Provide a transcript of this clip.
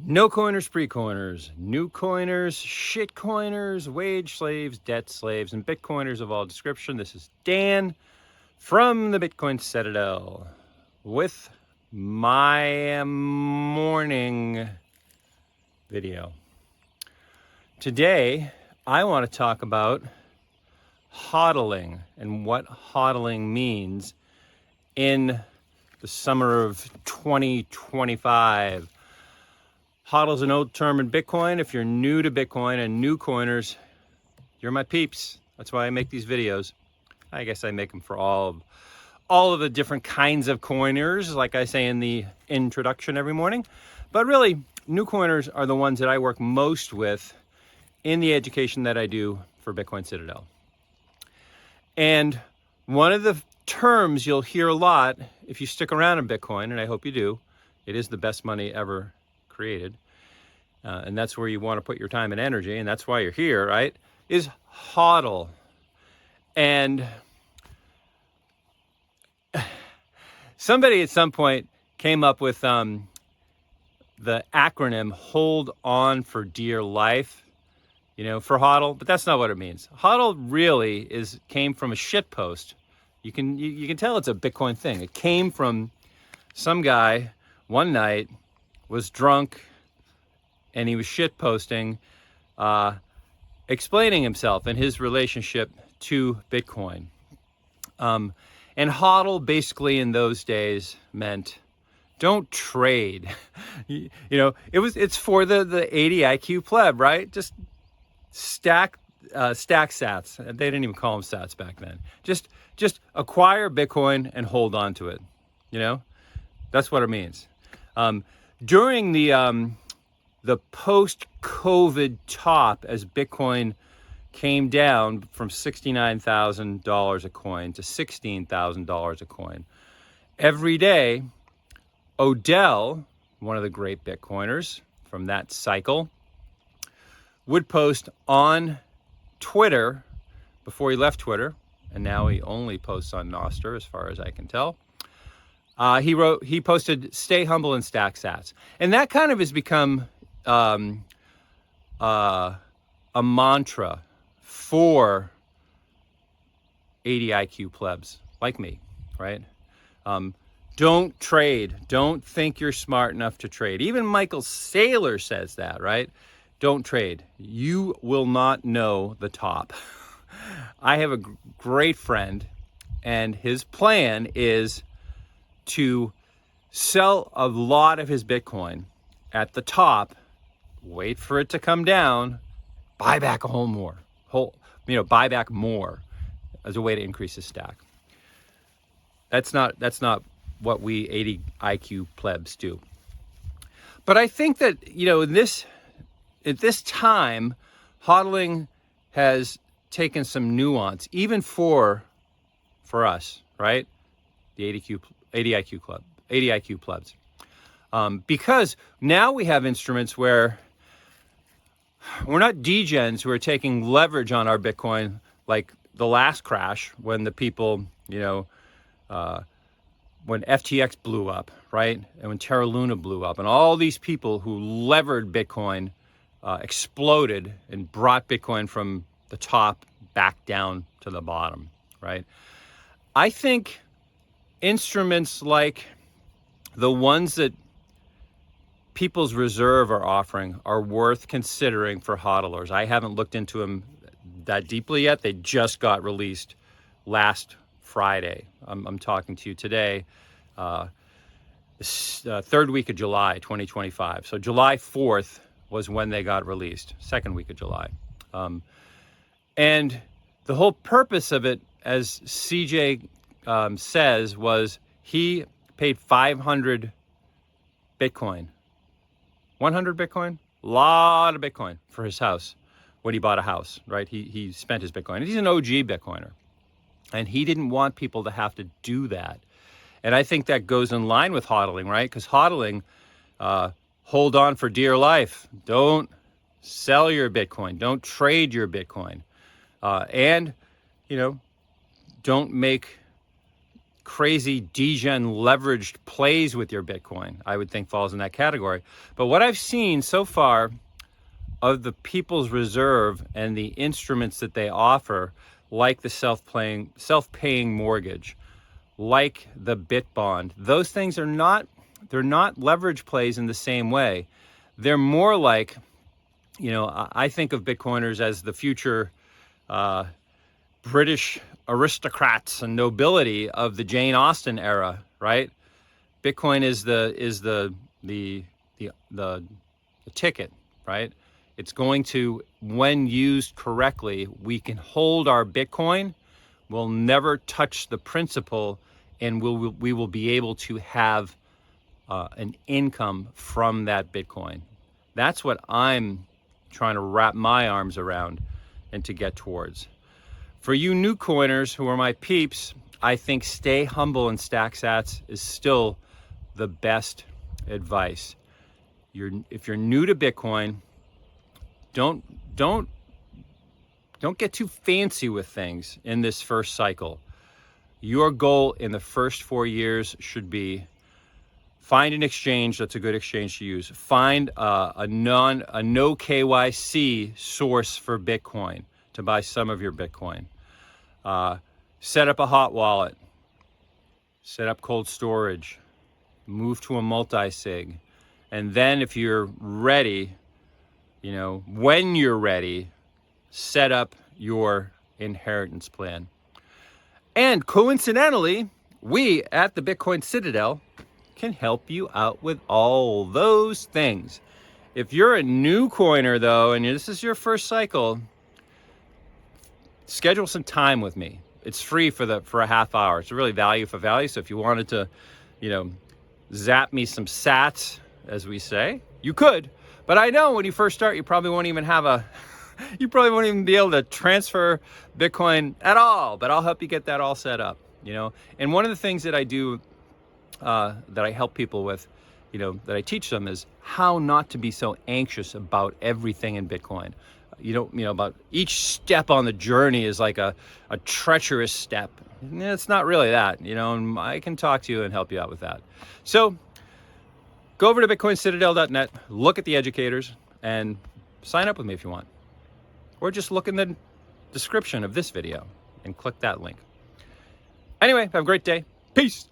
No coiners, pre-coiners, new coiners, shit coiners, wage slaves, debt slaves, and Bitcoiners of all description. This is Dan from the Bitcoin Citadel with my morning video. Today, I want to talk about HODLing and what HODLing means in the summer of 2025. HODL is an old term in Bitcoin. If you're new to Bitcoin and new coiners, you're my peeps. That's why I make these videos. I guess I make them for all of the different kinds of coiners, like I say in the introduction every morning. But really, new coiners are the ones that I work most with in the education that I do for Bitcoin Citadel. And one of the terms you'll hear a lot if you stick around in Bitcoin, and I hope you do, it is the best money ever created, and that's where you want to put your time and energy, and that's why you're here, right, is HODL. And somebody at some point came up with the acronym Hold On for Dear Life, for HODL, but that's not what it means. HODL really came from a shit post. You can tell it's a Bitcoin thing. It came from some guy one night was drunk and he was shit posting, explaining himself and his relationship to Bitcoin. And HODL basically in those days meant don't trade. It's for the 80 IQ Pleb, right? Just stack sats. They didn't even call them sats back then. Just acquire Bitcoin and hold on to it. That's what it means. During the post-COVID top, as Bitcoin came down from $69,000 a coin to $16,000 a coin, every day, ODELL, one of the great Bitcoiners from that cycle, would post on Twitter before he left Twitter, and now he only posts on Nostr, as far as I can tell. He posted, "Stay humble and stack sats," and that kind of has become a mantra for 80 IQ plebs like me, right? Don't trade. Don't think you're smart enough to trade. Even Michael Saylor says that, right? Don't trade. You will not know the top. I have a great friend, and his plan is to sell a lot of his Bitcoin at the top, wait for it to come down, buy back buy back more as a way to increase his stack. That's not what we 80 IQ plebs do. But I think that, at this time, HODLing has taken some nuance, even for us, right? The 80 IQ plebs. Because now we have instruments where we're not degens who are taking leverage on our Bitcoin like the last crash when the people, when FTX blew up, right? And when Terra Luna blew up, and all these people who levered Bitcoin exploded and brought Bitcoin from the top back down to the bottom, right? I think instruments like the ones that People's Reserve are offering are worth considering for HODLers. I haven't looked into them that deeply yet. They just got released last Friday. I'm talking to you today, third week of July, 2025. So July 4th was when they got released, second week of July. And the whole purpose of it, as CJ says, was he paid 500 Bitcoin. 100 Bitcoin? A lot of Bitcoin for his house when he bought a house, right? He spent his Bitcoin. He's an OG Bitcoiner. And he didn't want people to have to do that. And I think that goes in line with HODLing, right? Because HODLing, hold on for dear life. Don't sell your Bitcoin. Don't trade your Bitcoin. And don't make crazy degen leveraged plays with your Bitcoin, I would think falls in that category. But what I've seen so far of the People's Reserve and the instruments that they offer, like the self-paying mortgage, like the Bit Bond, those things are not, they're not leverage plays in the same way. They're more like, I think of Bitcoiners as the future British aristocrats and nobility of the Jane Austen era, right? Bitcoin is the ticket, right? It's going to, when used correctly, we can hold our Bitcoin. We'll never touch the principal, and we will be able to have an income from that Bitcoin. That's what I'm trying to wrap my arms around and to get towards. For you new coiners who are my peeps, I think stay humble and stack sats is still the best advice. If you're new to Bitcoin, don't get too fancy with things in this first cycle. Your goal in the first 4 years should be find an exchange that's a good exchange to use. Find a no KYC source for Bitcoin to buy some of your Bitcoin. Set up a hot wallet. Set up cold storage. Move to a multi-sig. And then if you're ready, when you're ready, set up your inheritance plan. And coincidentally, we at the Bitcoin Citadel can help you out with all those things. If you're a new coiner though, and this is your first cycle, schedule some time with me. It's free for a half hour. It's really value for value. So if you wanted to, zap me some sats, as we say, you could. But I know when you first start, you probably won't even be able to transfer Bitcoin at all. But I'll help you get that all set up, And one of the things that I do, that I help people with, that I teach them is how not to be so anxious about everything in Bitcoin. About each step on the journey is like a treacherous step. It's not really that, and I can talk to you and help you out with that. So go over to bitcoincitadel.net, look at the educators, and sign up with me if you want. Or just look in the description of this video and click that link. Anyway, have a great day. Peace.